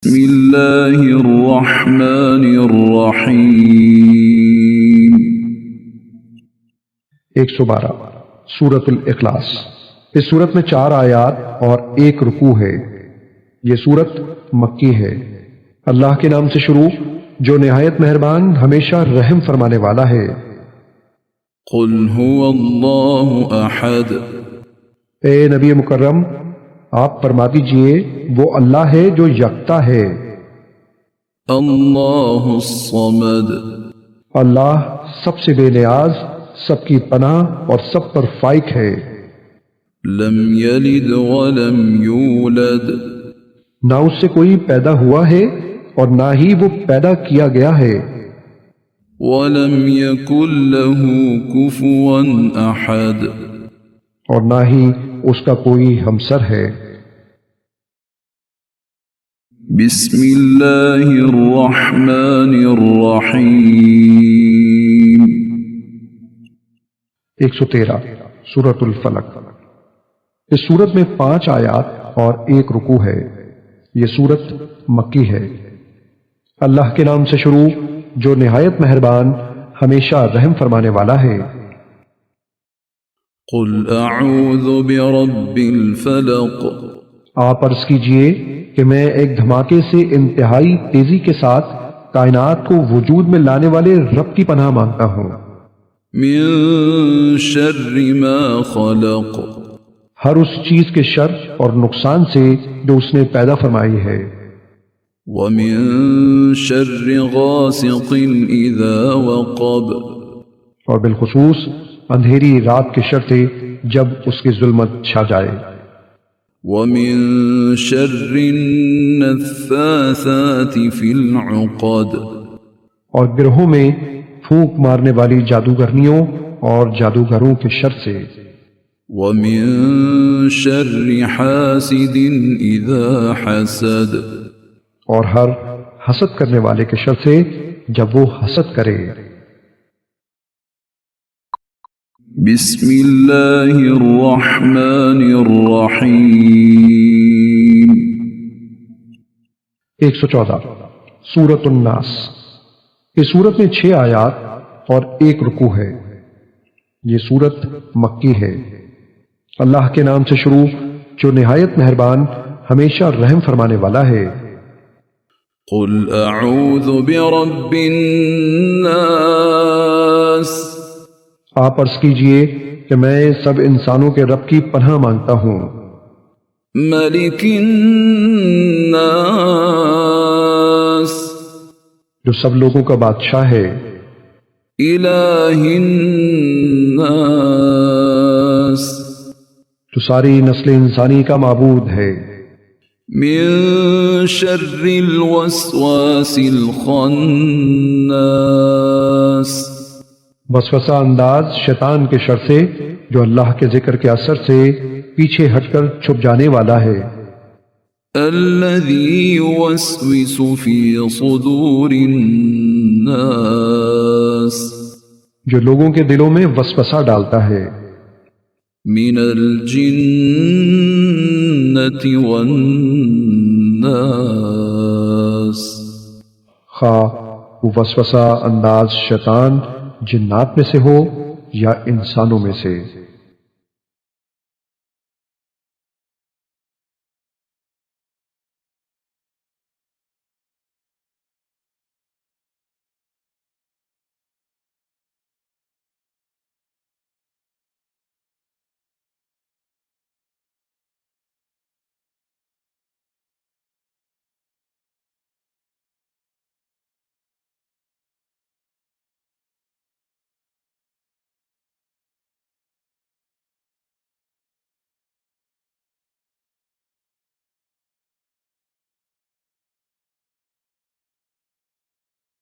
بسم اللہ الرحمن الرحیم 112 سورۃ الاخلاص۔ اس سورت میں 4 آیات اور 1 رکوع ہے۔ یہ سورت مکی ہے۔ اللہ کے نام سے شروع جو نہایت مہربان ہمیشہ رحم فرمانے والا ہے۔ قل هو اللہ احد، اے نبی مکرم آپ فرما دیجئے وہ اللہ ہے جو یکتا ہے۔ اللہ الصمد، اللہ سب سے بے نیاز، سب کی پناہ اور سب پر فائق ہے۔ لم یلد ولم یولد، نہ اس سے کوئی پیدا ہوا ہے اور نہ ہی وہ پیدا کیا گیا ہے۔ ولم یکن له کفوا احد، اور نہ ہی اس کا کوئی ہمسر ہے۔ بسم اللہ الرحمن الرحیم 113 سورۃ الفلق۔ اس سورت میں 5 آیات اور 1 رکوع ہے۔ یہ سورت مکی ہے۔ اللہ کے نام سے شروع جو نہایت مہربان ہمیشہ رحم فرمانے والا ہے۔ قل اعوذ برب الفلق، آپ عرض کیجئے کہ میں ایک دھماکے سے انتہائی تیزی کے ساتھ کائنات کو وجود میں لانے والے رب کی پناہ مانگتا ہوں۔ من شر ما خلق، ہر اس چیز کے شر اور نقصان سے جو اس نے پیدا فرمائی ہے۔ ومن شر غاسق اذا وقب، اور بالخصوص اندھیری رات کے شر سے جب اس کی ظلمت چھا جائے۔ ومن شر النفاثات في العقد، اور گرہوں میں پھونک مارنے والی جادوگرنیوں اور جادوگروں کے شر سے۔ ومن شر حاسد اذا حسد، اور ہر حسد کرنے والے کے شر سے جب وہ حسد کرے۔ بسم اللہ الرحمن الرحیم 114 سورۃ الناس۔ اس سورت میں 6 آیات اور 1 رکوع ہے۔ یہ سورت مکی ہے۔ اللہ کے نام سے شروع جو نہایت مہربان ہمیشہ رحم فرمانے والا ہے۔ قل اعوذ برب الناس، آپ عرض کیجئے کہ میں سب انسانوں کے رب کی پناہ مانگتا ہوں۔ ملک الناس، جو سب لوگوں کا بادشاہ ہے۔ الہ الناس، جو ساری نسل انسانی کا معبود ہے۔ من شر الوسواس الخناس، وسوسہ انداز شیطان کے شر سے جو اللہ کے ذکر کے اثر سے پیچھے ہٹ کر چھپ جانے والا ہے۔ الذي يوسوس في صدور الناس، جو لوگوں کے دلوں میں وسوسہ ڈالتا ہے۔ من الجنة والناس، خواہ وہ وسوسہ انداز شیطان جنات میں سے ہو یا انسانوں میں سے۔